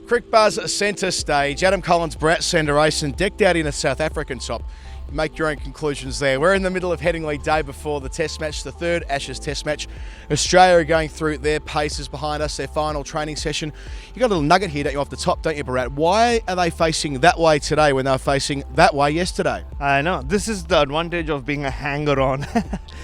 Crick Buzz Centerstage. Adam Collins, Bharat Sundaresan, decked out in a South African top. Make your own conclusions there. We're in the middle of Headingley, day before the Test match, the third Ashes Test match. Australia are going through their paces behind us, their final training session. You got a little nugget here, don't you, off the top, don't you, Bharat? Why are they facing that way today when they were facing that way yesterday? I know. This is the advantage of being a hanger-on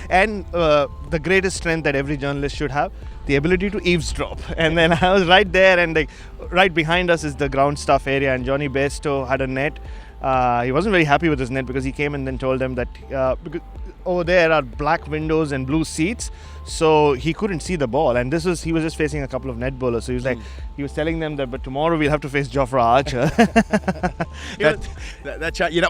and the greatest strength that every journalist should have, the ability to eavesdrop. And then I was right there, and right behind us is the ground staff area, and Johnny Bairstow had a net. He wasn't very happy with his net because he came and then told them that because over there are black windows and blue seats, so he couldn't see the ball. And he was just facing a couple of net bowlers. So he was he was telling them that, but tomorrow we'll have to face Jofra Archer.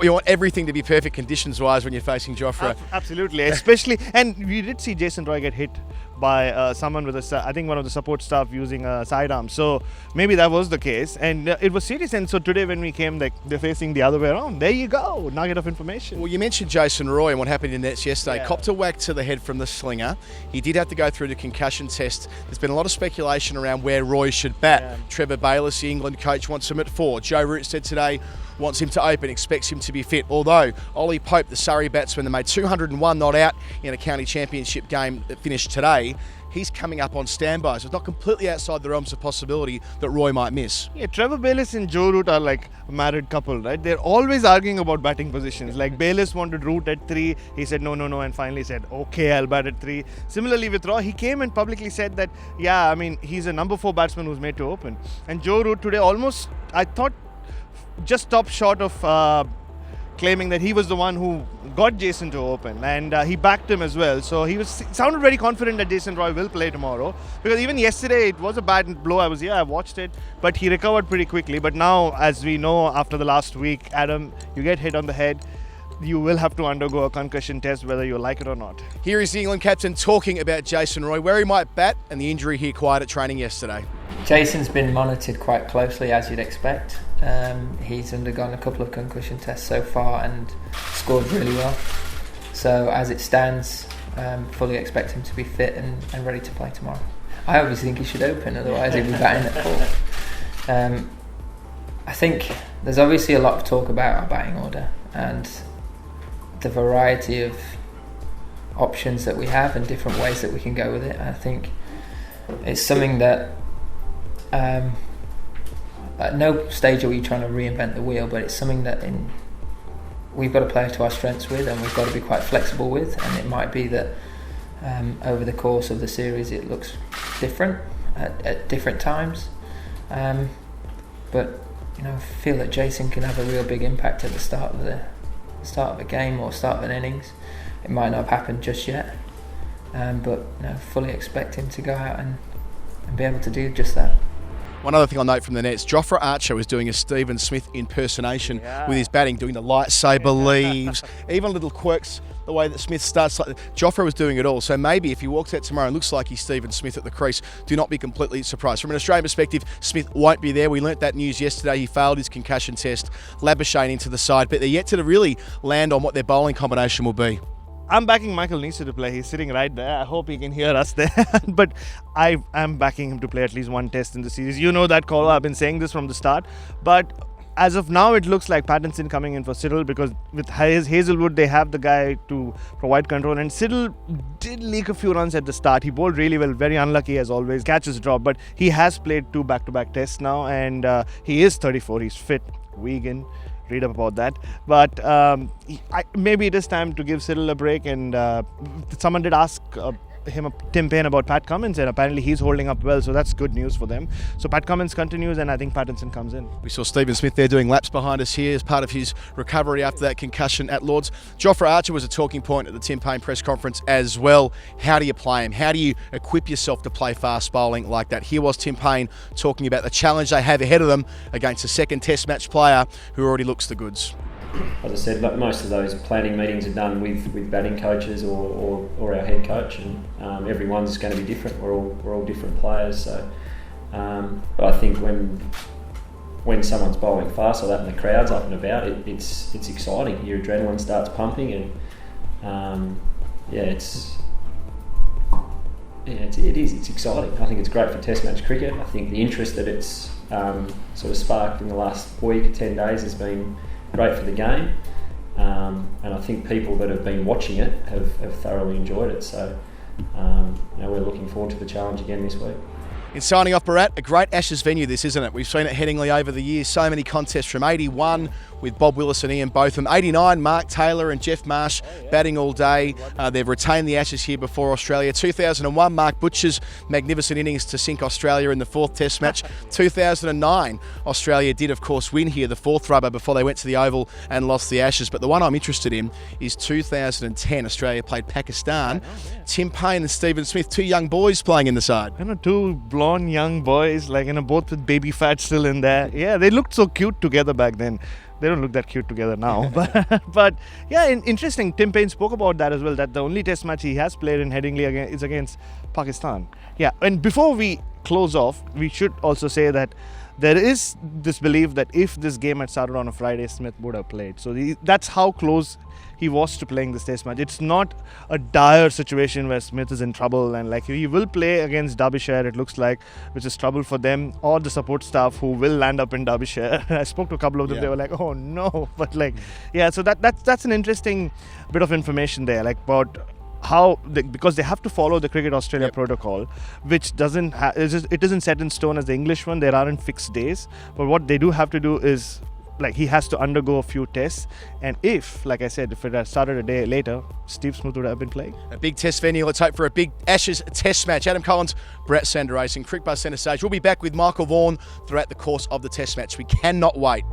You want everything to be perfect conditions-wise when you're facing Jofra. Absolutely, especially, and we did see Jason Roy get hit by someone with I think one of the support staff using a sidearm. So maybe that was the case, and it was serious. And so today when we came, they're facing the other way around. There you go, nugget of information. Well, you mentioned Jason Roy and what happened in nets yesterday. Yeah. Copped a whack to the head from the slinger. He did have to go through the concussion test. There's been a lot of speculation around where Roy should bat. Yeah. Trevor Bayliss, the England coach, wants him at 4. Joe Root said today wants him to open, expects him to be fit. Although Ollie Pope, the Surrey batsman that made 201 not out in a county championship game that finished today, he's coming up on standby. So it's not completely outside the realms of possibility that Roy might miss. Yeah, Trevor Bayliss and Joe Root are like a married couple, right? They're always arguing about batting positions. Like Bayliss wanted Root at 3. He said no, and finally said, okay, I'll bat at 3. Similarly with Roy, he came and publicly said that, he's a number 4 batsman who's made to open. And Joe Root today almost, I thought, just stopped short of claiming that he was the one who got Jason to open, and he backed him as well. So he sounded very confident that Jason Roy will play tomorrow, because even yesterday it was a bad blow. I watched it, but he recovered pretty quickly. But now, as we know after the last week, Adam, you get hit on the head, you will have to undergo a concussion test whether you like it or not. Here is the England captain talking about Jason Roy, where he might bat, and the injury he acquired at training yesterday. Jason's been monitored quite closely, as you'd expect. He's undergone a couple of concussion tests so far and scored really well. So as it stands, fully expect him to be fit and ready to play tomorrow. I obviously think he should open, otherwise he'll be batting at 4. I think there's obviously a lot of talk about our batting order and the variety of options that we have and different ways that we can go with it. I think it's something that at no stage are we trying to reinvent the wheel, but it's something that we've got to play to our strengths with, and we've got to be quite flexible with. And it might be that over the course of the series it looks different at different times, but I feel that Jason can have a real big impact at the start of a game or start of an innings. It might not have happened just yet, but fully expect him to go out and be able to do just that. One other thing I'll note from the nets, Jofra Archer was doing a Stephen Smith impersonation with his batting, doing the lightsaber leaves, even little quirks, the way that Smith starts. Jofra was doing it all. So maybe if he walks out tomorrow and looks like he's Stephen Smith at the crease, do not be completely surprised. From an Australian perspective, Smith won't be there. We learnt that news yesterday. He failed his concussion test. Labuschagne into the side, but they're yet to really land on what their bowling combination will be. I'm backing Michael Neser to play. He's sitting right there. I hope he can hear us there. But I am backing him to play at least one test in the series. You know that call. I've been saying this from the start. But as of now, it looks like Pattinson coming in for Siddle, because with Hazelwood, they have the guy to provide control. And Siddle did leak a few runs at the start. He bowled really well. Very unlucky as always. Catches drop. But he has played 2 back-to-back tests now. And he is 34. He's fit. Vegan. Read up about that, but maybe it is time to give Siddle a break. And someone did ask Tim Paine about Pat Cummins, and apparently he's holding up well, so that's good news for them. So Pat Cummins continues, and I think Pattinson comes in. We saw Stephen Smith there doing laps behind us here as part of his recovery after that concussion at Lord's. Jofra Archer was a talking point at the Tim Paine press conference as well. How do you play him? How do you equip yourself to play fast bowling like that? Here was Tim Paine talking about the challenge they have ahead of them against a second test match player who already looks the goods. As I said, most of those planning meetings are done with batting coaches or our head coach, and everyone's going to be different. We're all different players, so. But I think when someone's bowling fast like that and the crowd's up and about, it's exciting. Your adrenaline starts pumping, and it's exciting. I think it's great for Test match cricket. I think the interest that it's sort of sparked in the last week, 10 days, has been great for the game. And I think people that have been watching it have thoroughly enjoyed it. So we're looking forward to the challenge again this week. In signing off, Bharat, a great Ashes venue this, isn't it? We've seen it Headingley over the years, so many contests from 81 with Bob Willis and Ian Botham, 89 Mark Taylor and Jeff Marsh batting all day. They've retained the Ashes here before Australia. 2001, Mark Butcher's magnificent innings to sink Australia in the 4th Test match. 2009, Australia did of course win here, the 4th rubber, before they went to the Oval and lost the Ashes. But the one I'm interested in is 2010, Australia played Pakistan. Tim Paine and Stephen Smith, 2 young boys playing in the side. 2 blonde young boys, both with baby fat still in there. Yeah, they looked so cute together back then. They don't look that cute together now. but yeah, interesting. Tim Paine spoke about that as well, that the only test match he has played in Headingley is against Pakistan. Yeah, and before we close off, we should also say that there is this belief that if this game had started on a Friday, Smith would have played. So that's how close he was to playing this test match. It's not a dire situation where Smith is in trouble, and he will play against Derbyshire, it looks like, which is trouble for them or the support staff who will land up in Derbyshire. I spoke to a couple of them, They were like, oh no. But so that's an interesting bit of information there, about how because they have to follow the Cricket Australia protocol, which it isn't set in stone as the English one. There aren't fixed days, but what they do have to do is he has to undergo a few tests, and if it had started a day later, Steve Smith would have been playing. A big test venue. Let's hope for a big Ashes test match. Adam Collins, Bharat Sundaresan, Cricket Buzz Centerstage. We'll be back with Michael Vaughan throughout the course of the test match. We cannot wait.